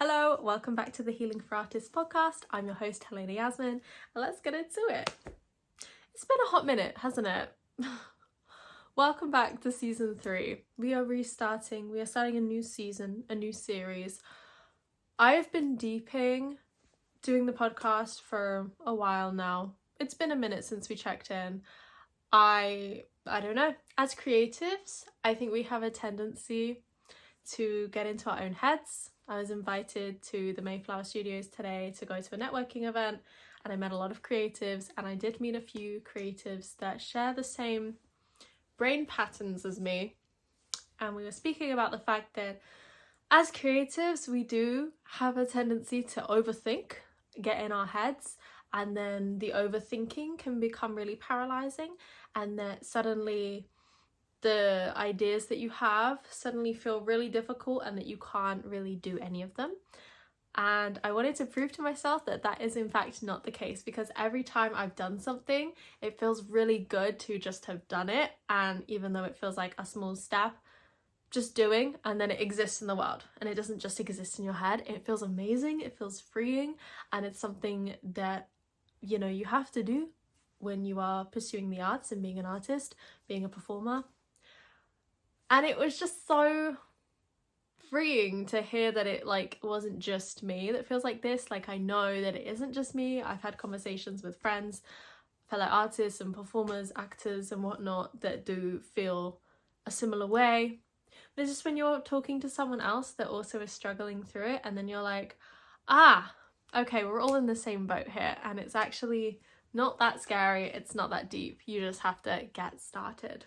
Hello, welcome back to the Healing for Artists podcast. I'm your host, Helena Yasmin, and let's get into it. It's been a hot minute, hasn't it? Welcome back to season 3. We are restarting. We are starting a new season, a new series. I have been doing the podcast for a while now. It's been a minute since we checked in. I don't know. As creatives, I think we have a tendency to get into our own heads. I was invited to the Mayflower Studios today to go to a networking event, and I met a lot of creatives, and I did meet a few creatives that share the same brain patterns as me. And we were speaking about the fact that as creatives, we do have a tendency to overthink, get in our heads, and then the overthinking can become really paralyzing, and that suddenly the ideas that you have suddenly feel really difficult and that you can't really do any of them. And I wanted to prove to myself that that is in fact not the case, because every time I've done something, it feels really good to just have done it. And even though it feels like a small step, just doing, and then it exists in the world, and it doesn't just exist in your head. It feels amazing, it feels freeing, and it's something that, you know, you have to do when you are pursuing the arts and being an artist, being a performer. And it was just so freeing to hear that it wasn't just me that feels like this. I know that it isn't just me. I've had conversations with friends, fellow artists and performers, actors and whatnot that do feel a similar way. But it's just when you're talking to someone else that also is struggling through it, and then you're like, okay, we're all in the same boat here, and it's actually not that scary, it's not that deep. You just have to get started.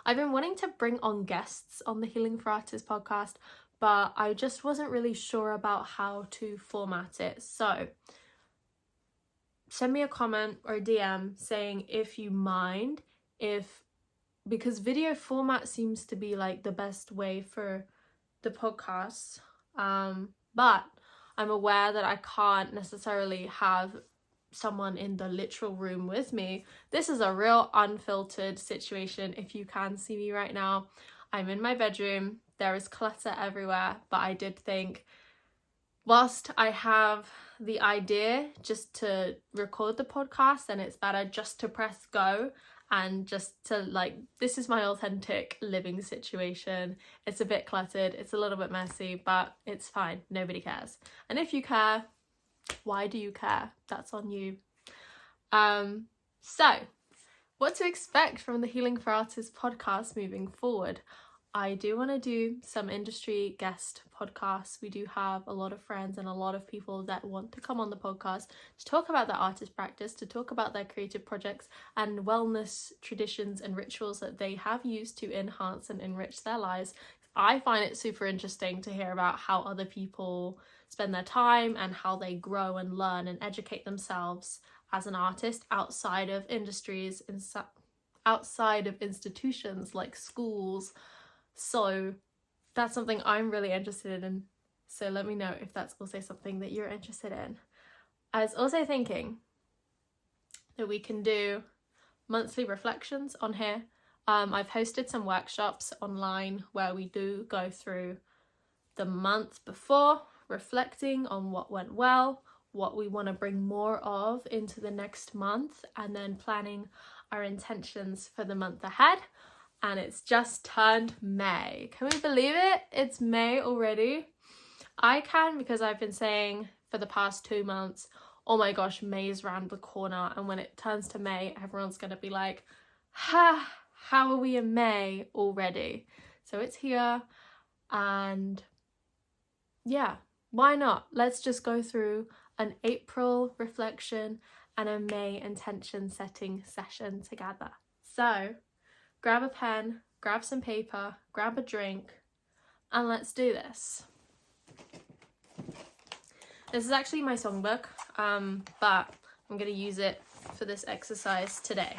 I've been wanting to bring on guests on the Healing for Artists podcast, but I just wasn't really sure about how to format it. So send me a comment or a DM saying if you mind, because video format seems to be the best way for the podcast. But I'm aware that I can't necessarily have someone in the literal room with me. This is a real unfiltered situation. If you can see me right now, I'm in my bedroom. There is clutter everywhere, but I did think, whilst I have the idea just to record the podcast, and it's better just to press go and just to this is my authentic living situation. It's a bit cluttered, it's a little bit messy, but it's fine. Nobody cares. And if you care, why do you care? That's on you. So what to expect from the Healing for Artists podcast moving forward? I do want to do some industry guest podcasts. We do have a lot of friends and a lot of people that want to come on the podcast to talk about their artist practice, to talk about their creative projects and wellness traditions and rituals that they have used to enhance and enrich their lives. I find it super interesting to hear about how other people spend their time and how they grow and learn and educate themselves as an artist outside of industries, outside of institutions like schools. So that's something I'm really interested in. So let me know if that's also something that you're interested in. I was also thinking that we can do monthly reflections on here. I've hosted some workshops online where we do go through the month before, reflecting on what went well, what we want to bring more of into the next month, and then planning our intentions for the month ahead. And it's just turned May. Can we believe it? It's May already. I can, because I've been saying for the past 2 months, oh my gosh, May's round the corner. And when it turns to May, everyone's going to be like, how are we in May already? So it's here. And yeah, why not? Let's just go through an April reflection and a May intention setting session together. So grab a pen, grab some paper, grab a drink, and let's do this. This is actually my songbook, but I'm going to use it for this exercise today.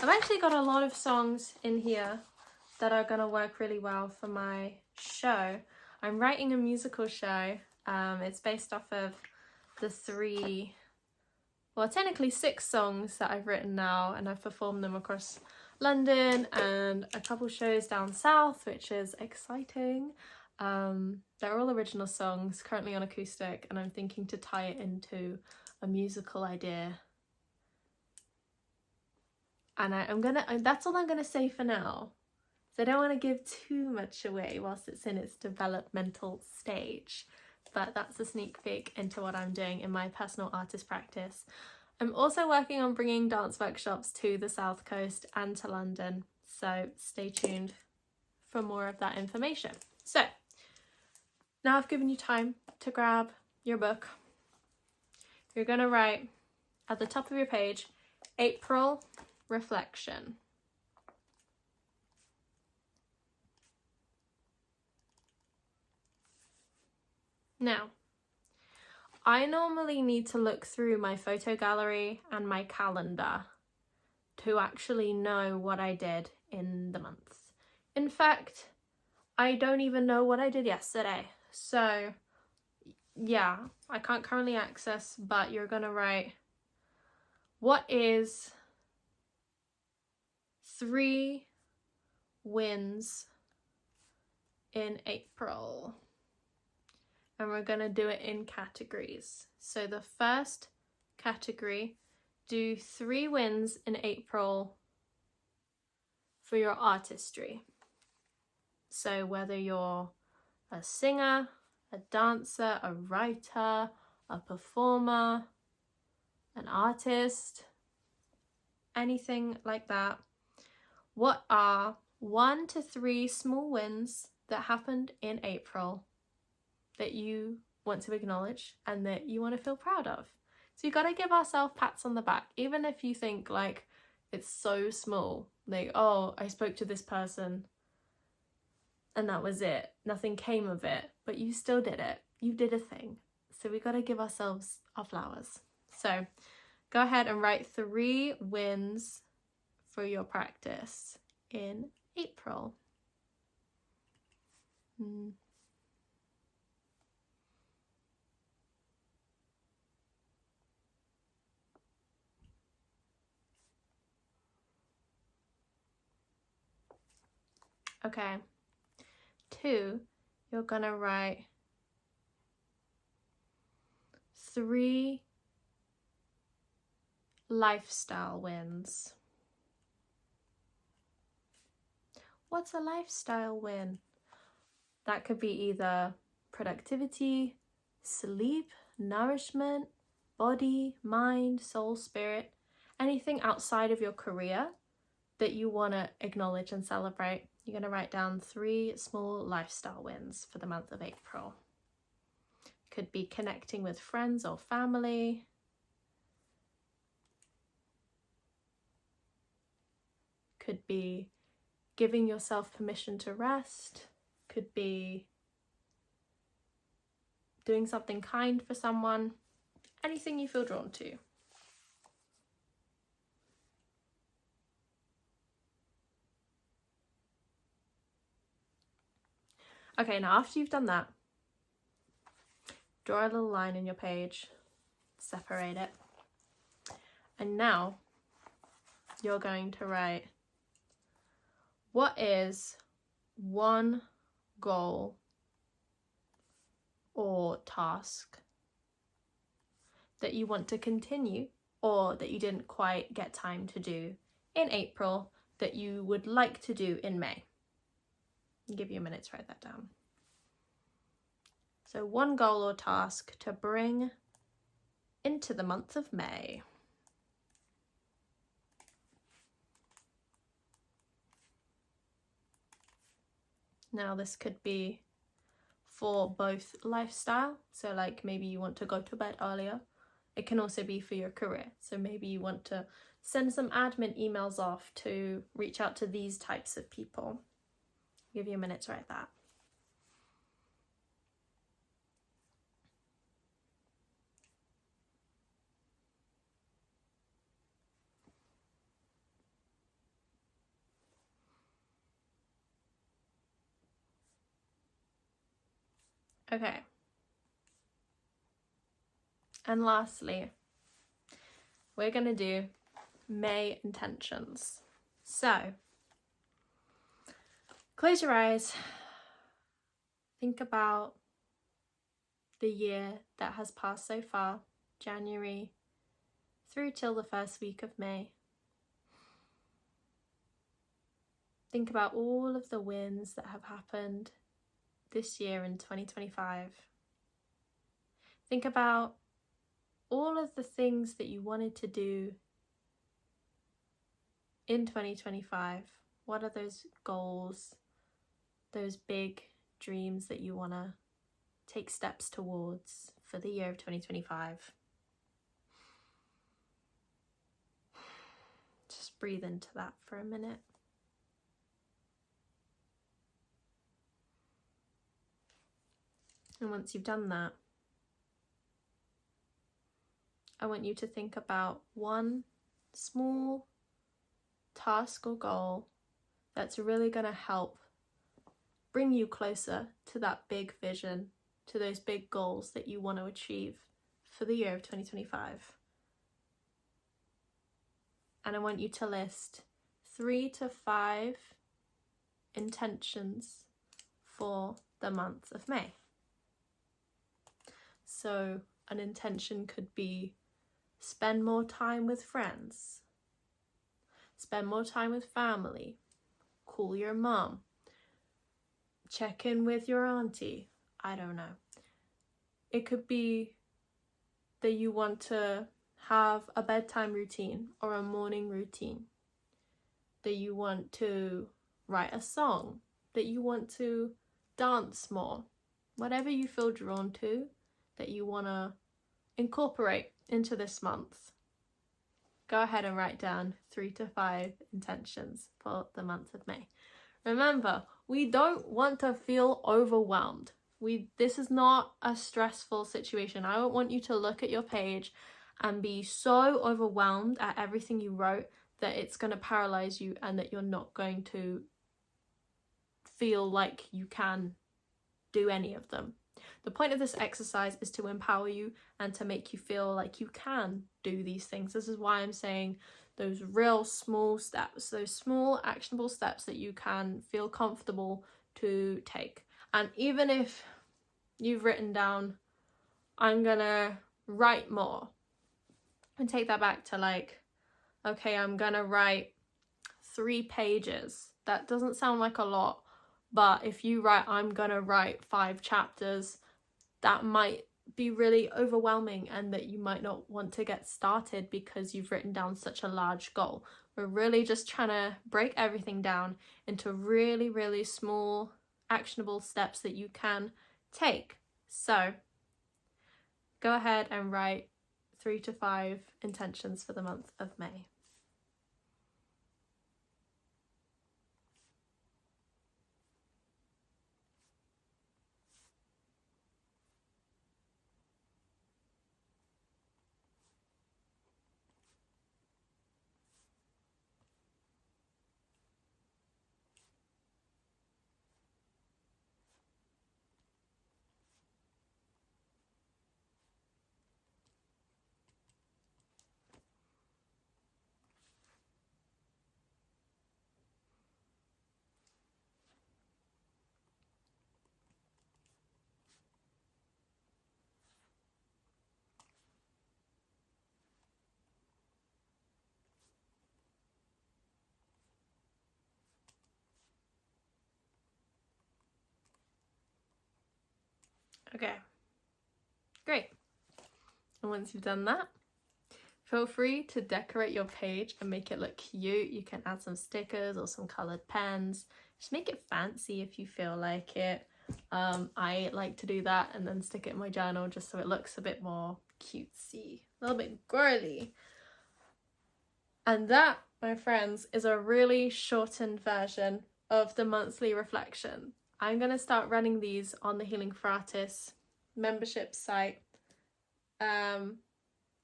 I've actually got a lot of songs in here that are going to work really well for my show. I'm writing a musical show. It's based off of the technically 6 songs that I've written now, and I've performed them across London and a couple shows down south, which is exciting. They're all original songs, currently on acoustic, and I'm thinking to tie it into a musical idea. And that's all I'm gonna say for now. So I don't want to give too much away whilst it's in its developmental stage, but that's a sneak peek into what I'm doing in my personal artist practice. I'm also working on bringing dance workshops to the South Coast and to London, so stay tuned for more of that information. So now I've given you time to grab your book. You're going to write at the top of your page, April reflection. Now, I normally need to look through my photo gallery and my calendar to actually know what I did in the month. In fact, I don't even know what I did yesterday. So yeah, I can't currently access, but you're gonna write, what is 3 wins in April? And we're gonna do it in categories. So the first category, do 3 wins in April for your artistry. So whether you're a singer, a dancer, a writer, a performer, an artist, anything like that, what are 1 to 3 small wins that happened in April that you want to acknowledge and that you want to feel proud of? So you got to give ourselves pats on the back, even if you think like it's so small, like, oh, I spoke to this person and that was it, nothing came of it, but you still did it, you did a thing. So we got to give ourselves our flowers. So go ahead and write 3 wins for your practice in April. Okay. 2, you're gonna write 3 lifestyle wins. What's a lifestyle win? That could be either productivity, sleep, nourishment, body, mind, soul, spirit, anything outside of your career that you want to acknowledge and celebrate. You're going to write down 3 small lifestyle wins for the month of April. Could be connecting with friends or family. Could be giving yourself permission to rest. Could be doing something kind for someone. Anything you feel drawn to. Okay, now after you've done that, draw a little line in your page, separate it, and now you're going to write, what is 1 goal or task that you want to continue or that you didn't quite get time to do in April that you would like to do in May? I'll give you a minute to write that down. So 1 goal or task to bring into the month of May. Now this could be for both lifestyle, so like maybe you want to go to bed earlier. It can also be for your career, so maybe you want to send some admin emails off to reach out to these types of people. I'll give you a minute to write that. Okay. And lastly, we're going to do May intentions. So, close your eyes. Think about the year that has passed so far, January through till the first week of May. Think about all of the wins that have happened this year in 2025. Think about all of the things that you wanted to do in 2025. What are those goals, those big dreams that you want to take steps towards for the year of 2025? Just breathe into that for a minute. And once you've done that, I want you to think about one small task or goal that's really going to help bring you closer to that big vision, to those big goals that you want to achieve for the year of 2025. And I want you to list 3 to 5 intentions for the month of May. So an intention could be spend more time with friends, spend more time with family, call your mom, check in with your auntie, I don't know. It could be that you want to have a bedtime routine or a morning routine, that you want to write a song, that you want to dance more, whatever you feel drawn to, that you want to incorporate into this month. Go ahead and write down 3 to 5 intentions for the month of May. Remember, we don't want to feel overwhelmed. This is not a stressful situation. I don't want you to look at your page and be so overwhelmed at everything you wrote that it's going to paralyze you and that you're not going to feel like you can do any of them. The point of this exercise is to empower you and to make you feel like you can do these things. This is why I'm saying those real small steps, those small actionable steps that you can feel comfortable to take. And even if you've written down, I'm gonna write more, and take that back to like, okay, I'm gonna write 3 pages. That doesn't sound like a lot, but if you write, I'm gonna write 5 chapters, that might be really overwhelming and that you might not want to get started because you've written down such a large goal. We're really just trying to break everything down into really, really small, actionable steps that you can take. So go ahead and write 3 to 5 intentions for the month of May. Okay, great. And once you've done that, feel free to decorate your page and make it look cute. You can add some stickers or some colored pens. Just make it fancy if you feel like it. I like to do that and then stick it in my journal just so it looks a bit more cutesy, a little bit girly. And that, my friends, is a really shortened version of the monthly reflection. I'm going to start running these on the Healing for Artists membership site,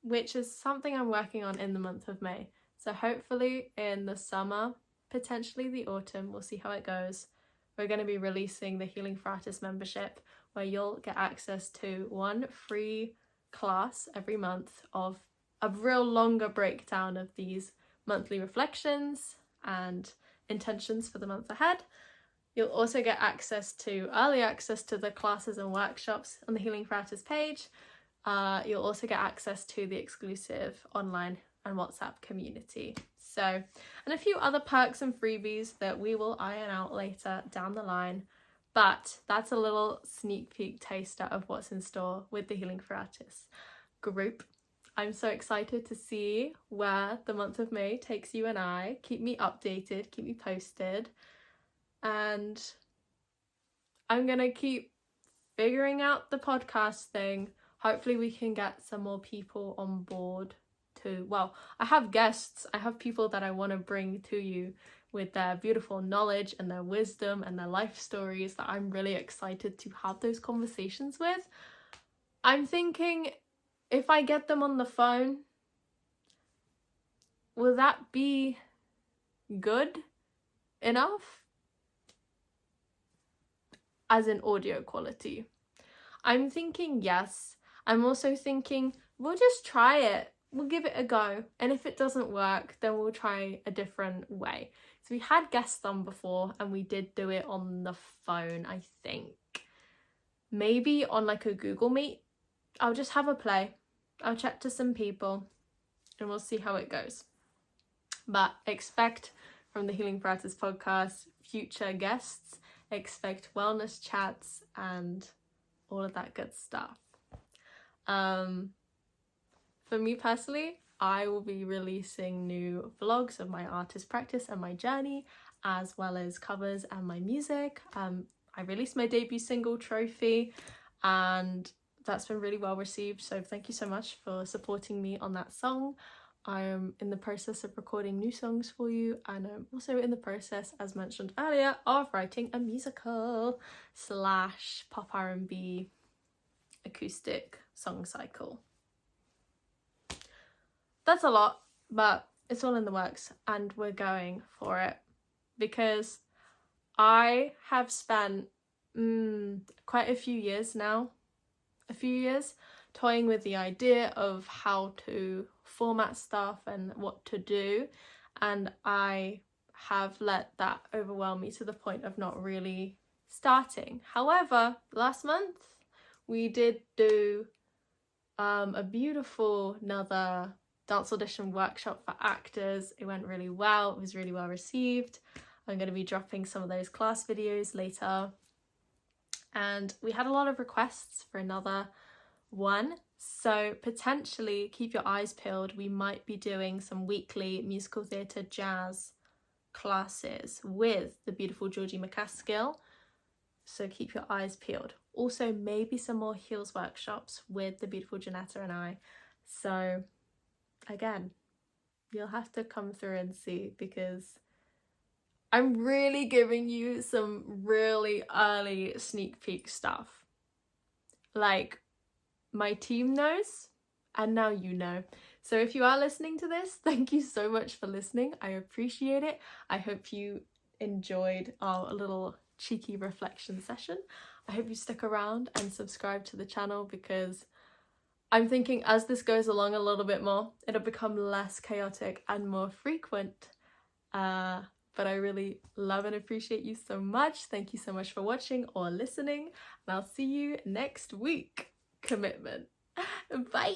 which is something I'm working on in the month of May. So hopefully in the summer, potentially the autumn, we'll see how it goes. We're going to be releasing the Healing for Artists membership, where you'll get access to 1 free class every month of a real longer breakdown of these monthly reflections, and intentions for the month ahead. You'll also get early access to the classes and workshops on the Healing for Artists page. You'll also get access to the exclusive online and WhatsApp community. So, and a few other perks and freebies that we will iron out later down the line. But that's a little sneak peek taster of what's in store with the Healing for Artists group. I'm so excited to see where the month of May takes you and I. Keep me updated, keep me posted. And I'm gonna keep figuring out the podcast thing. Hopefully we can get some more people on board too. Well, I have guests, I have people that I want to bring to you with their beautiful knowledge and their wisdom and their life stories that I'm really excited to have those conversations with. I'm thinking, if I get them on the phone, will that be good enough? As in audio quality. I'm thinking yes. I'm also thinking we'll just try it. We'll give it a go. And if it doesn't work, then we'll try a different way. So we had guests on before and we did do it on the phone, I think. Maybe on like a Google Meet. I'll just have a play. I'll chat to some people and we'll see how it goes. But expect from the Healing for Artists podcast future guests. Expect wellness chats and all of that good stuff. For me personally, I will be releasing new vlogs of my artist practice and my journey, as well as covers and my music. I released my debut single, Trophy, and that's been really well received. So thank you so much for supporting me on that song. I'm in the process of recording new songs for you, and I'm also in the process, as mentioned earlier, of writing a musical / pop R&B acoustic song cycle. That's a lot, but it's all in the works and we're going for it, because I have spent quite a few years toying with the idea of how to format stuff and what to do, and I have let that overwhelm me to the point of not really starting. However, last month we did do a beautiful another dance audition workshop for actors. It went really well. It was really well received. I'm going to be dropping some of those class videos later, and we had a lot of requests for another one, so potentially keep your eyes peeled. We might be doing some weekly musical theatre jazz classes with the beautiful Georgie McCaskill, so keep your eyes peeled. Also maybe some more heels workshops with the beautiful Janetta and I. So again, you'll have to come through and see, because I'm really giving you some really early sneak peek stuff. Like, my team knows, and now you know. So if you are listening to this, thank you so much for listening. I appreciate it. I hope you enjoyed our little cheeky reflection session. I hope you stick around and subscribe to the channel, because I'm thinking as this goes along a little bit more, it'll become less chaotic and more frequent. But I really love and appreciate you so much. Thank you so much for watching or listening, and I'll see you next week. Commitment. Bye.